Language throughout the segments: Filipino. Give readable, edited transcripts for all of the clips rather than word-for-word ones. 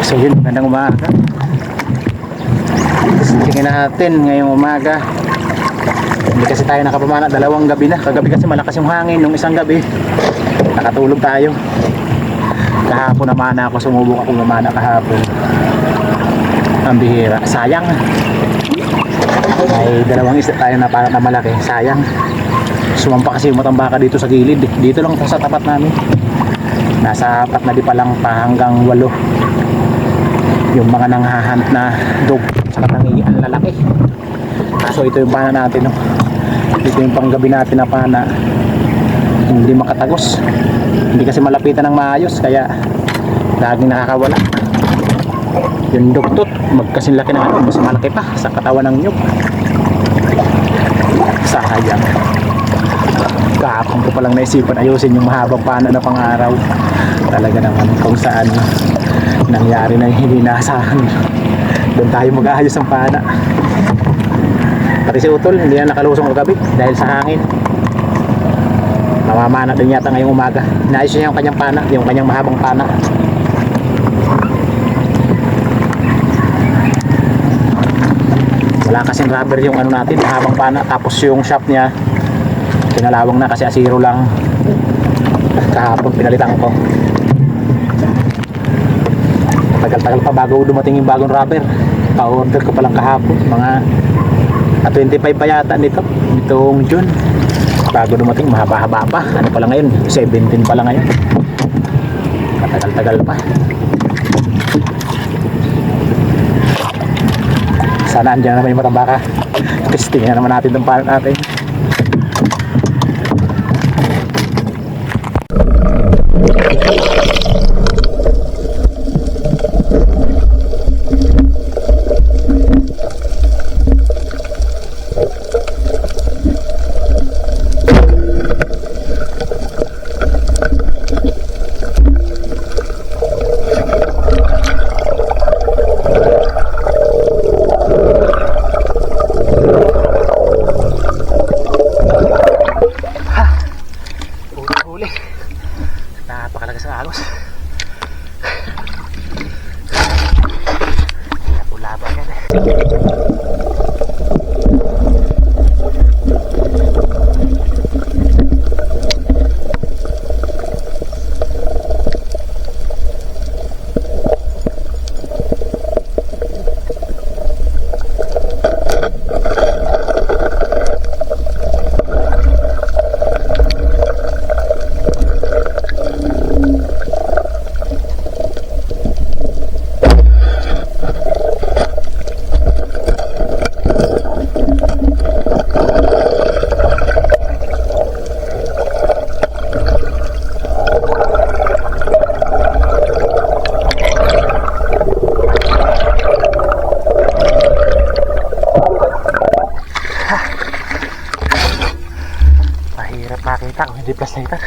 So yun, magandang umaga. Tingnan natin ngayong umaga. Hindi kasi tayo nakapamana, dalawang gabi na. Kagabi kasi malakas yung hangin, nung isang gabi nakatulog tayo. Kahapon namana ako, sumubok ako namana kahapon. Ang bihira, sayang. May dalawang isda tayo na parang na malaki, sayang. Sumampa kasi yung matambaka dito sa gilid. Dito lang sa tapat namin. Nasa 4 na di pa lang pa hanggang 8 yung mga nanghahunt na dog sa katangian lalaki. Kaso ito yung pana natin, no? Ito yung panggabi natin na pana, hindi makatagos, hindi kasi malapitan ng maayos, kaya laging nakakawala. Yung dugtot magkasing laki na ano, mas malaki pa sa katawan ng nyug. Sayang. Kahapon ko palang naisipan ayusin yung mahabang pana na pang-araw. Talaga naman kung saan nangyari na hindi naasahan. Doon tayo mag-aayos ng pana. Pati si Utol hindi na nakalusong kagabi dahil sa hangin. Mamamana din yata ngayong umaga. Inaayos niya yung kanyang pana, yung kanyang mahabang pana. Wala kasing rubber yung ano natin, mahabang pana. Tapos yung shop niya pinalawang na kasi asiro lang. Kahapon pinalitan ko. Tagal-tagal pa bago dumating yung bagong rubber. Pa-order ko palang kahapon, mga 25 pa yata nito, itong June. Bago dumating, mahaba-haba pa. Ano pala ngayon? 17 pala ngayon. Matagal-tagal pa. Sana andyan naman yung matambaka. Testing na naman natin itong pan natin. Napakalagas ng agos. Pula ba yan eh. Mahirap makita kung hindi plus na ito.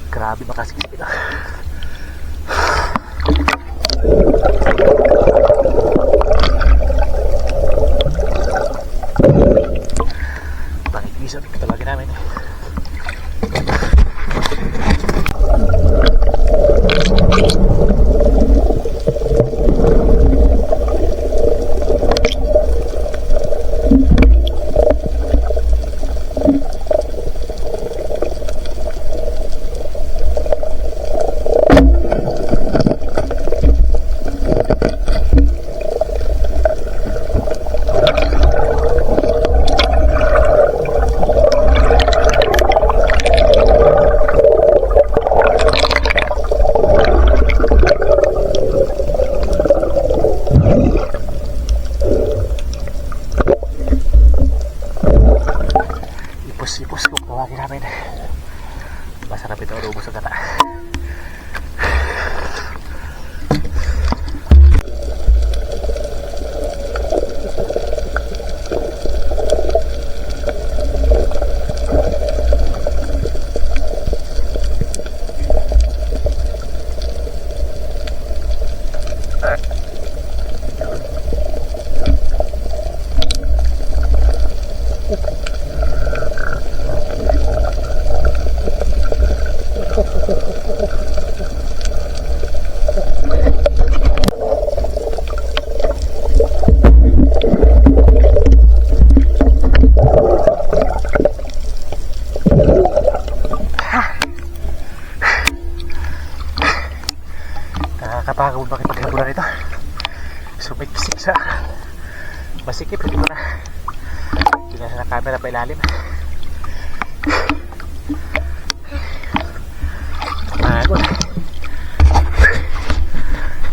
Grabe makasikip ito. Pangit-isap ito lagi namin. Ipos ko pawagi namin. Masarap ito, rubos sa gata. masikip, hindi na camera pa ilalim. Pagod.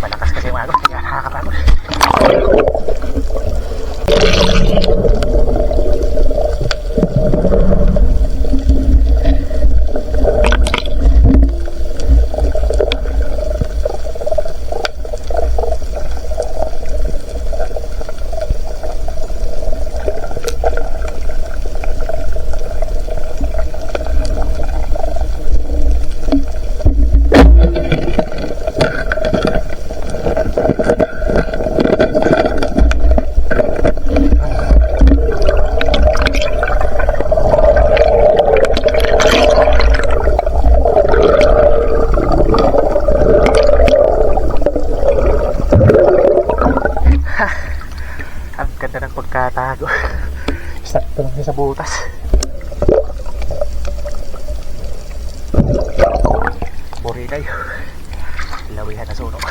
Malakas kasi yung agos, kaya nakakapagod. Ang ganda ng pagkatago. Sakto lang sa butas. Buri kayo. Lawihan na sunog.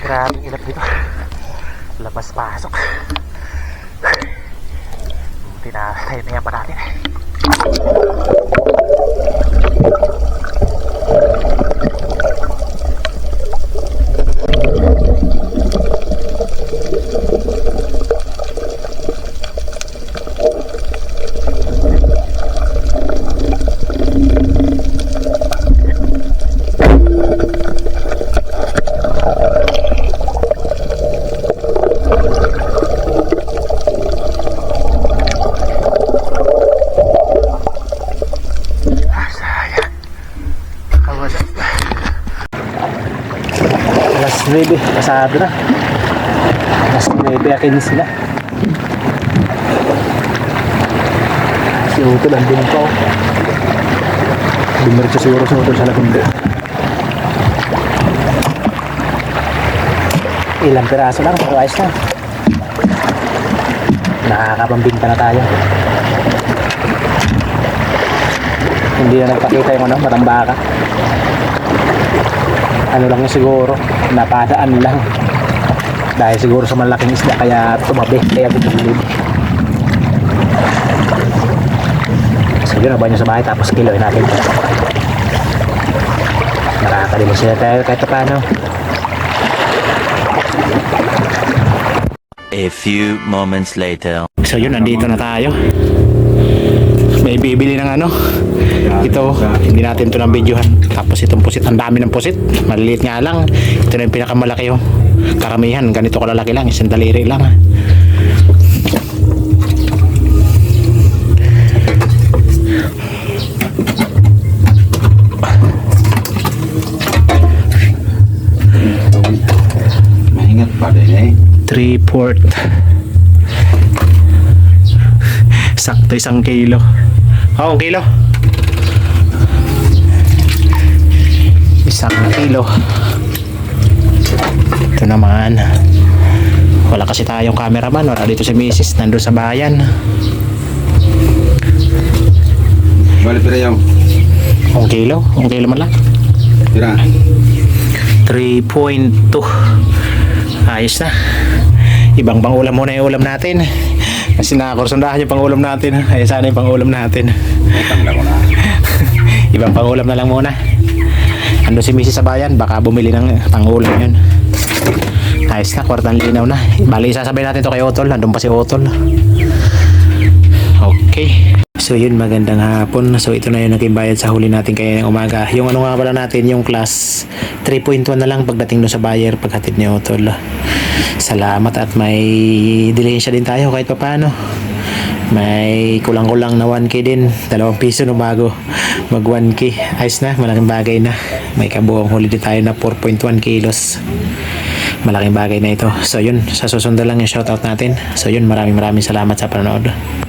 Grabing ilap dito. Labas pasok. Tinatayin pa natin. Alas 9, pasado na. Alas 9, akin sila. Si Utol andun pa. Dumiretso siguro si Utol sa lagundi. Ilang piraso lang, pero ayos na. Nakakapambinta na tayo. Hindi na nagpakita yung matambaka. Ano lang yung siguro, napadaan lang. Dahil siguro sa malaking isda kaya tumabi, kaya bumulid. Sige na ba nyo sa bahay tapos kiloin natin. Nakakalimos sila tayo kahit paano. A few moments later. So yun, nandito na tayo. May bibili ng ano. Ito, hindi natin ito ng videohan. Tapos itong pusit, ang dami ng pusit. Maliliit nga lang. Ito na yung pinakamalaki yung karamihan. Ganito kalalaki lang, isang daliri lang. Maingat pa din eh. 3/4. Sakto 1 kilo. Oh, 1 kilo. 1 kilo. Ito naman. Wala kasi tayong cameraman. Wala dito si Mrs. Nandun sa bayan. Balik pira yung 1 kilo. 1 kilo man lang. pira. 3.2. Ayos na. Ibang pangulam muna yung ulam natin. Kasi nakakursundahan yung pangulam natin. Ay sana yung pangulam natin. Tangla ko na. Ibang pangulam na lang muna. Ando si Mrs. sa bayan, baka bumili ng pangulam yun. Ayos na, kwartang linaw na. Bali, sasabay natin to kay Otol. Nandun pa si Otol. Okay. So yun, magandang hapon. So ito na yung naging bayad sa huli natin kaya ng umaga. Yung ano nga pala natin, yung class 3.1 na lang pagdating doon sa buyer paghatid ni Otol. Salamat at may dilihensya din tayo kahit papaano. May kulang-kulang na 1k din. 2 piso no bago mag 1k. Ayos na, malaking bagay na. May kabuong huli din tayo na 4.1 kilos. Malaking bagay na ito. So yun, sa susunod lang yung shoutout natin. So yun, maraming salamat sa panonood.